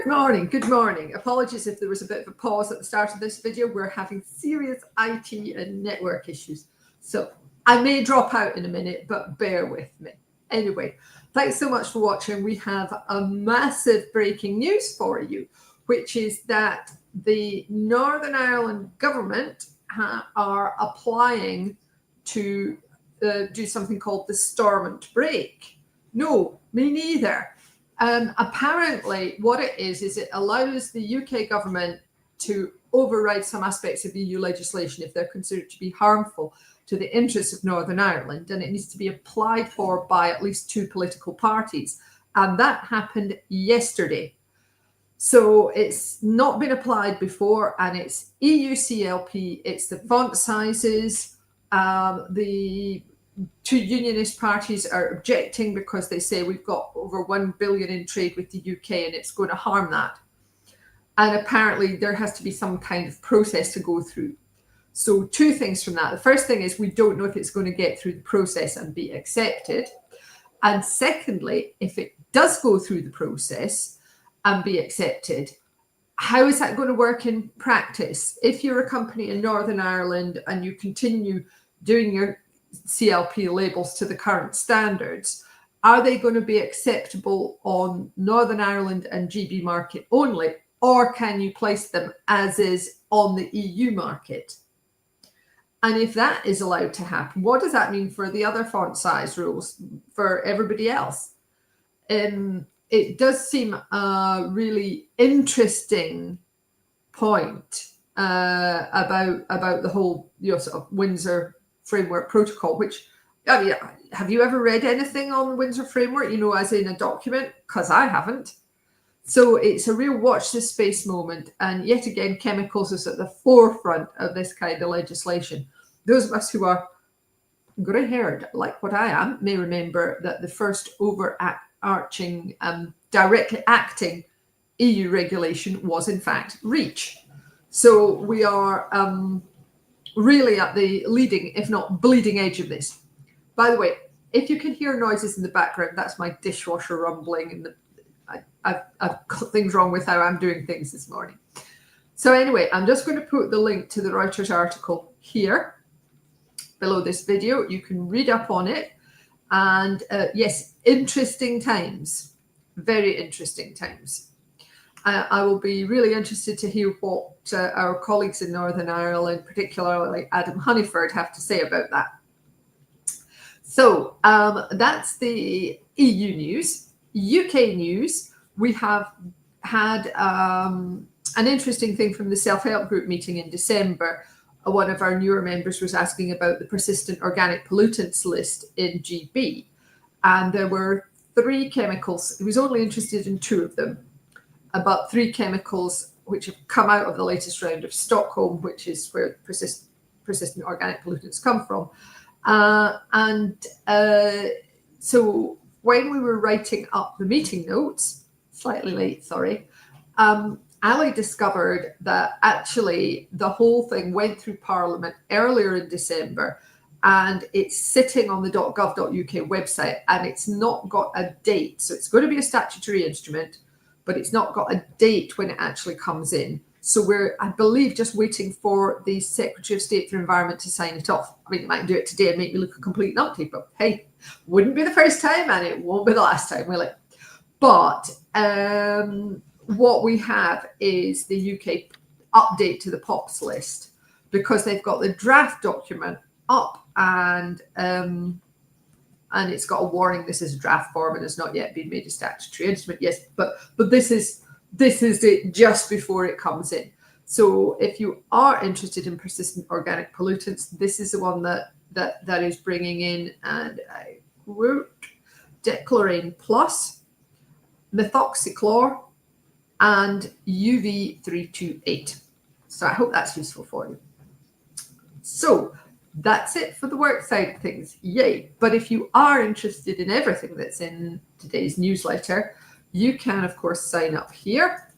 Good morning, good morning. Apologies if there was a bit of a pause at the start of this video. We're having serious IT and network issues. So I may drop out in a minute, but bear with me. Anyway, thanks so much for watching. We have a massive breaking news for you, which is that the Northern Ireland government are applying to do something called the Stormont Break. No, me neither. Apparently, what it is it allows the UK government to override some aspects of EU legislation if they're considered to be harmful to the interests of Northern Ireland, and it needs to be applied for by at least 2 political parties. And that happened yesterday. So it's not been applied before, and it's EU-CLP, it's the font sizes, the 2 unionist parties are objecting because they say we've got over 1 billion in trade with the UK and it's going to harm that. And apparently there has to be some kind of process to go through. So 2 things from that. The first thing is we don't know if it's going to get through the process and be accepted. And secondly, if it does go through the process and be accepted, how is that going to work in practice? If you're a company in Northern Ireland and you continue doing your CLP labels to the current standards, are they going to be acceptable on Northern Ireland and GB market only, or can you place them as is on the EU market? And if that is allowed to happen, what does that mean for the other font size rules for everybody else? It does seem a really interesting point about the whole sort of Windsor Framework Protocol, which, I mean, have you ever read anything on the Windsor Framework, as in a document? Because I haven't. So it's a real watch this space moment. And yet again, chemicals is at the forefront of this kind of legislation. Those of us who are grey-haired, like what I am, may remember that the first overarching, directly acting EU regulation was in fact REACH. So we are really at the leading, if not bleeding edge of this. By the way, if you can hear noises in the background, that's my dishwasher rumbling, and I've got things wrong with how I'm doing things this morning. So anyway, I'm just going to put the link to the Reuters article here below this video. You can read up on it. And yes, interesting times, very interesting times. I will be really interested to hear what our colleagues in Northern Ireland, particularly Adam Honeyford, have to say about that. So that's the EU news. UK news, we have had an interesting thing from the self-help group meeting in December. One of our newer members was asking about the persistent organic pollutants list in GB. And there were 3 chemicals. He was only interested in 2 of them. About 3 chemicals which have come out of the latest round of Stockholm, which is where persistent organic pollutants come from. So when we were writing up the meeting notes, slightly late, sorry, Ali discovered that actually the whole thing went through Parliament earlier in December, and it's sitting on the .gov.uk website, and it's not got a date. So it's going to be a statutory instrument, but it's not got a date when it actually comes in. So we're, I believe, just waiting for the Secretary of State for Environment to sign it off. I mean, it might do it today and make me look a complete numpty, but hey, wouldn't be the first time and it won't be the last time, will it? But what we have is the UK update to the POPs list, because they've got the draft document up and it's got a warning. This is a draft form and has not yet been made a statutory instrument. Yes, but this is it just before it comes in. So if you are interested in persistent organic pollutants, this is the one that is bringing in, and I quote, Dechlorane Plus, methoxychlor, and UV328. So I hope that's useful for you. So that's it for the work side of things. Yay. But if you are interested in everything that's in today's newsletter, you can, of course, sign up here.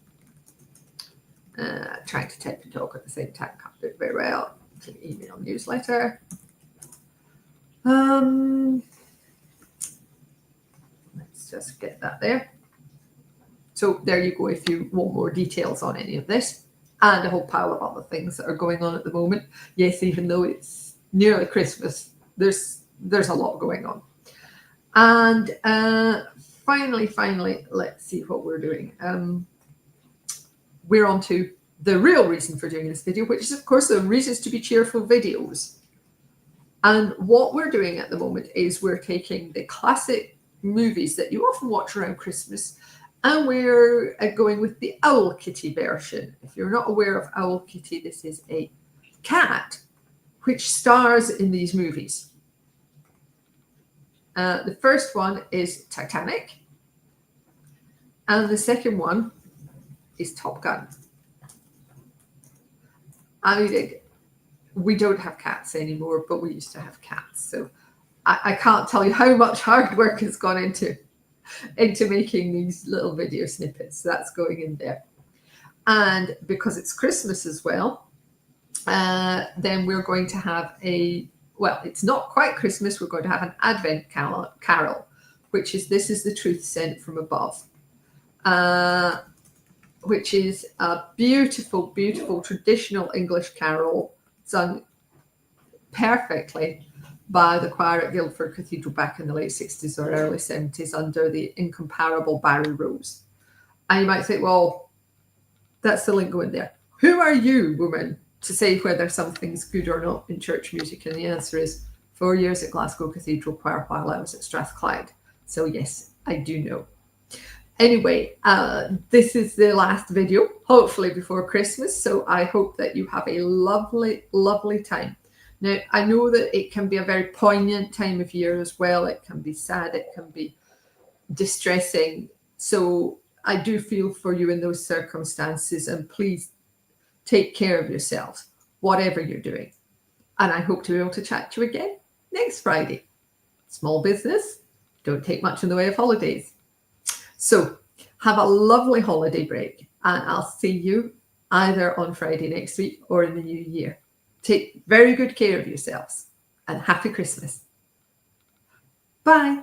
Trying to type and talk at the same time, can't do it very well. It's an email newsletter. Let's just get that there. So there you go if you want more details on any of this, and a whole pile of other things that are going on at the moment. Yes, even though it's nearly Christmas, there's a lot going on. And finally, let's see what we're doing. We're on to the real reason for doing this video, which is, of course, the reasons to be cheerful videos. And what we're doing at the moment is we're taking the classic movies that you often watch around Christmas, and we're going with the Owl Kitty version. If you're not aware of Owl Kitty, this is a cat which stars in these movies. The first one is Titanic, and the second one is Top Gun. I mean, we don't have cats anymore, but we used to have cats. So I can't tell you how much hard work has gone into making these little video snippets. That's going in there. And because it's Christmas as well, then we're going to have well, it's not quite Christmas. We're going to have an Advent carol, which is This Is the Truth Sent from Above, which is a beautiful, beautiful traditional English carol sung perfectly by the choir at Guildford Cathedral back in the late 60s or early 70s under the incomparable Barry Rose. And you might think, well, that's the lingo in there. Who are you, woman, to say whether something's good or not in church music? And the answer is 4 years at Glasgow Cathedral Choir while I was at Strathclyde. So yes, I do know. Anyway, this is the last video, hopefully before Christmas. So I hope that you have a lovely, lovely time. Now, I know that it can be a very poignant time of year as well. It can be sad, it can be distressing. So I do feel for you in those circumstances, and please take care of yourselves, whatever you're doing. And I hope to be able to chat to you again next Friday. Small business, don't take much in the way of holidays. So have a lovely holiday break, and I'll see you either on Friday next week or in the new year. Take very good care of yourselves, and happy Christmas. Bye.